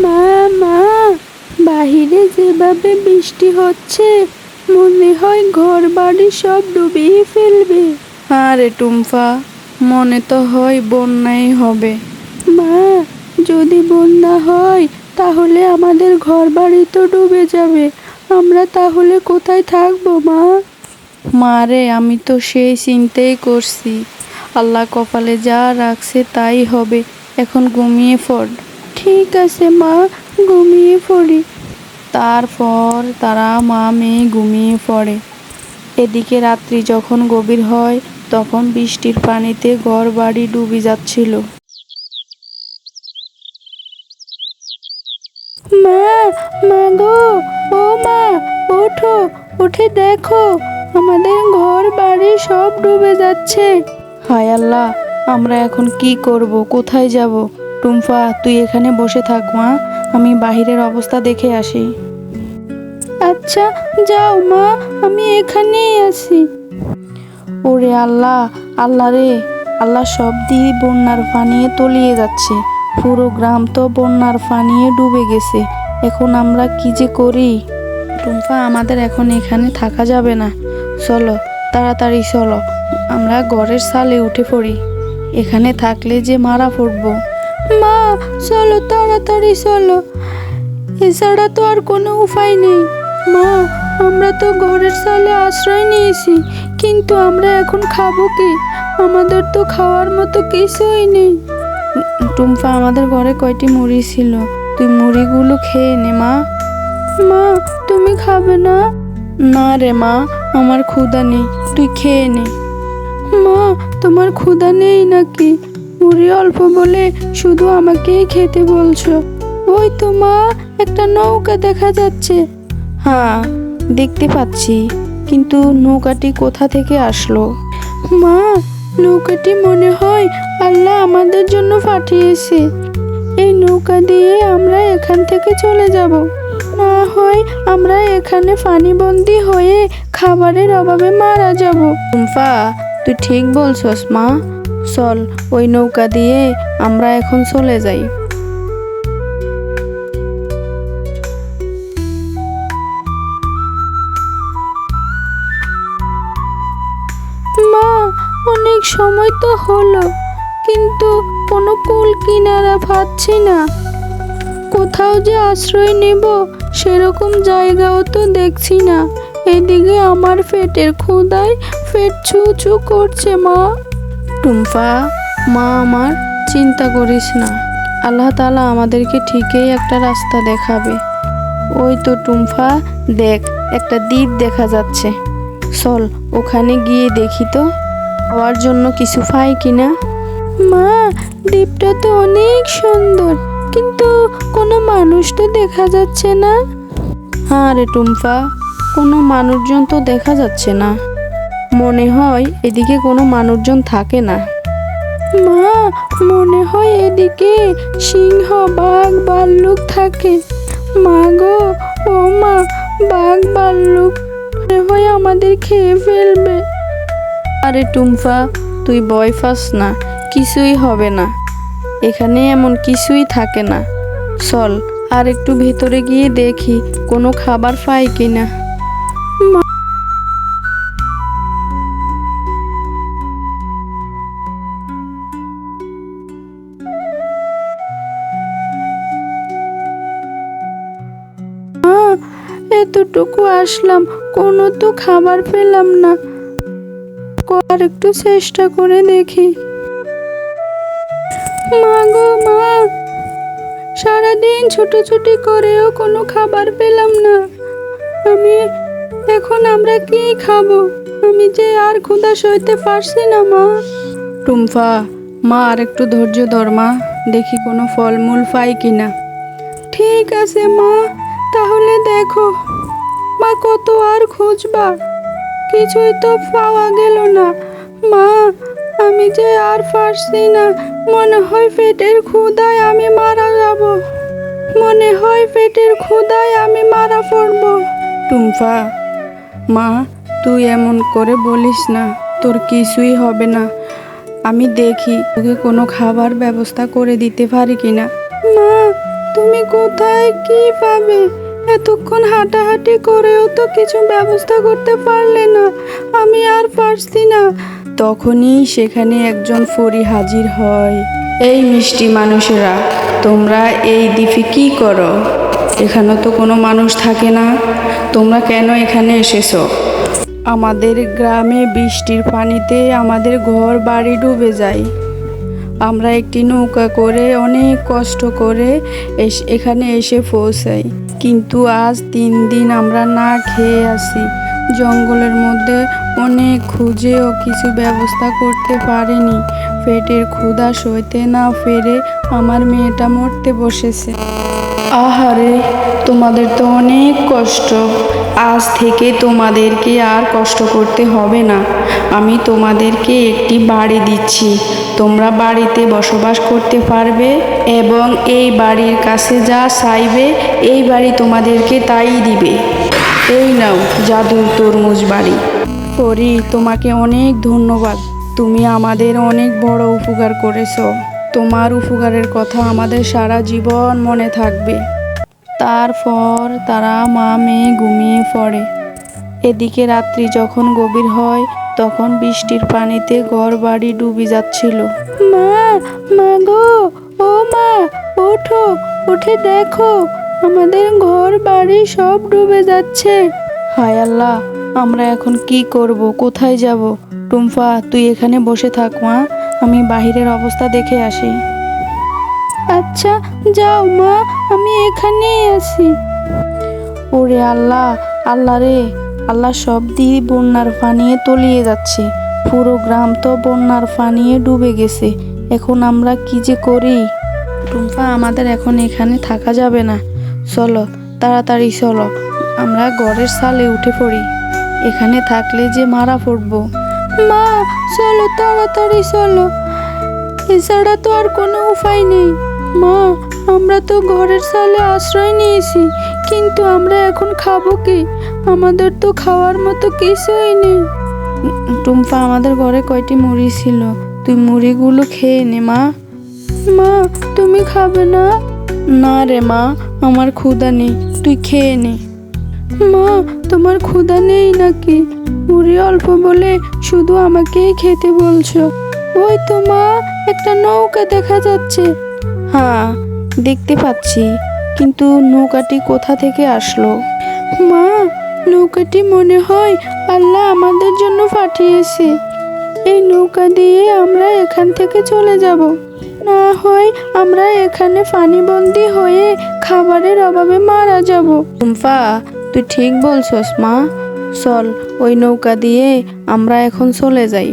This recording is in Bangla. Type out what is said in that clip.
মা মা, বাহিরে যেভাবে বৃষ্টি হচ্ছে মনে হয় ঘর বাড়ি সব ডুবিয়ে ফেলবে। আরে টুম্পা, মনে তো হয় বন্যাই হবে। মা, যদি বন্যা হয় তাহলে আমাদের ঘর বাড়ি তো ডুবে যাবে। আমরা তাহলে কোথায় থাকবো মা? মারে, আমি তো সেই চিন্তাই করছি। আল্লাহ কপালে যা রাখছে তাই হবে। এখন ঘুমিয়ে পড়। ঠিক আছে মা, ঘুমিয়ে পড়ি। তারপর তারা মা মেয়ে ঘুমিয়ে পড়ে। এদিকে রাত্রি যখন গভীর হয় তখন বৃষ্টির পানিতে ঘর বাড়ি ডুবে যাচ্ছিল। মা, মা গো, ও মা, ওঠো, উঠে দেখো আমাদের ঘর বাড়ি সব ডুবে যাচ্ছে। হায় আল্লাহ, আমরা এখন কি করব? কোথায় যাব? টুম্পা, তুই এখানে বসে থাক মা, আমি বাহিরের অবস্থা দেখে আসি। আচ্ছা যাও মা, আমি এখানেই আছি। ওরে আল্লাহ, আল্লাহ রে, আল্লাহ সব দিয়ে বন্যার পানিয়ে তলিয়ে যাচ্ছে। পুরো গ্রাম তো বন্যার পানিয়ে ডুবে গেছে। এখন আমরা কি যে করি? টুম্পা, আমাদের এখন এখানে থাকা যাবে না। চলো, তাড়াতাড়ি চলো, আমরা ঘরের ছালে উঠে পড়ি। এখানে থাকলে যে মারা পড়বো। মা, চলো তাড়াতাড়ি চলো, এছাড়া তো আর কোনো উপায় নেই। মা, আমরা তো ঘরের চালে আশ্রয় নিয়েছি, কিন্তু আমরা এখন খাবো কি? আমাদের তো খাওয়ার মতো কিছুই নেই। টুম্পা, আমাদের ঘরে কয়টি মুড়ি ছিল, তুই মুড়িগুলো খেয়ে নে মা। মা, তুমি খাবে না? না রে মা, আমার ক্ষুধা নেই, তুই খেয়ে নে। মা, তোমার ক্ষুধা নেই নাকি? মুড়ি অল্প বলে শুধু আমাকেই খেতে বলছো? ওই তো মা, একটা নৌকা দেখা যাচ্ছে। হ্যাঁ, দেখতে পাচ্ছি, কিন্তু নৌকাটি কোথা থেকে আসলো? মা, নৌকাটি মনে হয় আল্লাহ আমাদের জন্য পাঠিয়েছে। এই নৌকা দিয়ে আমরা এখান থেকে চলে যাব। না হয় আমরা এখানে পানিবন্দী হয়ে খাবারের অভাবে মারা যাব। টুম্পা, তুই ঠিক বলছস মা, চল ওই নৌকা দিয়ে আমরা এখন চলে যাই। মা, অনেক সময় তো হলো, কিন্তু কোনো কুল কিনারা পাচ্ছি না। কোথাও যে আশ্রয় নেব সেরকম জায়গাও তো দেখছি না। এদিকে আমার পেটের ক্ষুধায় পেট ছু ছু করছে মা। টুম্পা, মা আমার, চিন্তা করিস না, আল্লাহ তাআলা আমাদেরকে ঠিকই একটা রাস্তা দেখাবে। ওই তো টুম্পা, দেখ, একটা দ্বীপ দেখা যাচ্ছে। চল ওখানে গিয়ে দেখি তো খাওয়ার জন্য কিছু পাই কিনা। মা, দ্বীপটা তো অনেক সুন্দর, কিন্তু কোনো মানুষ তো দেখা যাচ্ছে না। হ্যাঁ রে টুম্পা, কোনো মানুষজন তো দেখা যাচ্ছে না। মনে হয় এদিকে কোনো মানুষজন থাকে না। মা, মনে হয় এদিকে সিংহ, বাঘ, ভাল্লুক থাকে। মা গো, ও মা, বাঘ ভাল্লুক মনে হয় আমাদের খেয়ে ফেলবে। আরে টুম্পা, তুই ভয় পাস না, কিছুই হবে না। এখানে এমন কিছুই থাকে না। চল আর একটু ভেতরে গিয়ে দেখি কোনো খাবার পাই কিনা। মা, এতটুকু আসলাম, কোনো তো খাবার পেলাম না। আর একটু চেষ্টা করে দেখি। মা গো মা, সারাদিন ছুটোছুটি করেও কোনো খাবার পেলাম না। এখন আমরা কি খাবো? আমি যে আর ক্ষুধা সইতে পারছি না মা। টুম্পা, মা আর একটু ধৈর্য ধর মা, দেখি কোনো ফলমূল পাই কিনা। ঠিক আছে মা, তাহলে দেখো। মা, কত আর খুঁজবা, কিছুই তো পাওয়া গেল না। মা, আমি যে আর পারছি না, মনে হয় পেটের ক্ষুধায় আমি মারা যাব। মনে হয় পেটের ক্ষুধায় আমি মারা পড়ব। টুম্পা, মা, তুই এমন করে বলিস না, তোর কিছুই হবে না। আমি দেখি তোকে কোনো খাবার ব্যবস্থা করে দিতে পারি কিনা। মা, তুমি কোথায় কি পাবে? এতক্ষণ হাঁটাহাঁটি করেও তো কিছু ব্যবস্থা করতে পারলে না। আমি আর পারছি না। তখনই সেখানে একজন পরী হাজির হয়। এই মিষ্টি মানুষেরা, তোমরা এই দ্বীপে কি করো? এখানে তো কোনো মানুষ থাকে না, তোমরা কেন এখানে এসেছো? আমাদের গ্রামে বৃষ্টির পানিতে আমাদের ঘর বাড়ি ডুবে যায়। আমরা একটি নৌকা করে অনেক কষ্ট করে এখানে এসে পৌঁছাই, কিন্তু আজ 3 দিন আমরা না খেয়ে আছি। জঙ্গলের মধ্যে অনেক খুঁজেও কিছু ব্যবস্থা করতে পারিনি। পেটের ক্ষুধা সইতে না পেরে আমার মেয়েটা মরতে বসেছে। আহারে, তোমাদের তো অনেক কষ্ট। আজ থেকে তোমাদেরকে আর কষ্ট করতে হবে না। আমি তোমাদেরকে একটি বাড়ি দিচ্ছি। তোমরা বাড়িতে বসবাস করতে পারবে এবং এই বাড়ির কাছে যা চাইবে এই বাড়ি তোমাদেরকে তাই দিবে। এই নাও জাদুর তরমুজ বাড়ি। পরি, তোমাকে অনেক ধন্যবাদ। তুমি আমাদের অনেক বড় উপকার করেছো। তোমার উপকারের কথা আমাদের সারা জীবন মনে থাকবে। তারপর তারা মা মেয়ে ঘুমিয়ে পড়ে। এদিকে রাত্রি যখন গভীর হয় তখন বৃষ্টির পানিতে ঘর বাড়ি ডুবে যাচ্ছিল। মা, মা গো, ও মা, ওঠো, উঠে দেখো, আমাদের ঘর বাড়ি সব ডুবে যাচ্ছে। হায় আল্লাহ, আমরা এখন কি করব? কোথায় যাব? টুম্পা, তুই এখানে বসে থাক মা, আমি বাহিরের অবস্থা দেখে আসি। আচ্ছা, যাও মা, আমি এখানেই আছি। ওরে আল্লাহ, আল্লাহ রে, আল্লাহ সব দিয়ে বন্যার পানিয়ে তলিয়ে যাচ্ছে। পুরো গ্রাম তো বন্যার পানিয়ে ডুবে গেছে। এখন আমরা কি যে করি? টুম্পা, আমাদের এখন এখানে থাকা যাবে না। চলো, তাড়াতাড়ি চলো, আমরা ঘরের ছালে উঠে পড়ি। এখানে থাকলে যে মারা পড়বো। মা, চলো, তাড়াতাড়ি চলো, এছাড়া তো আর কোনো উপায় নেই। মা, আমরা তো ঘরের ছালে আশ্রয় নিয়েছি, কিন্তু আমরা এখন খাবো কি? আমাদের তো খাওয়ার মতো কিছুই নেই। টুম্পা, আমাদের ঘরে কয়টি মুড়ি ছিল, তুই মুড়িগুলো খেয়ে নে মা। মা, তুমি খাবে না? না রে মা, আমার ক্ষুধা নেই, তুই খেয়ে নে। মা, তোমার ক্ষুধা নেই নাকি? মুড়ি অল্প বলে শুধু আমাকেই খেতে বলছো? ওই তো মা, একটা নৌকা দেখা যাচ্ছে। হ্যাঁ, দেখতে পাচ্ছি, কিন্তু নৌকাটি কোথা থেকে আসলো? মা, নৌকাটি মনে হয় আল্লাহ আমাদের জন্য পাঠিয়েছে। এই নৌকা দিয়ে আমরা এখান থেকে চলে যাব। না হয় আমরা এখানে পানিবন্দী হয়ে খাবারের অভাবে মারা যাব। টুম্পা, তুই ঠিক বলছস মা। চল, ওই নৌকা দিয়ে আমরা এখন চলে যাই।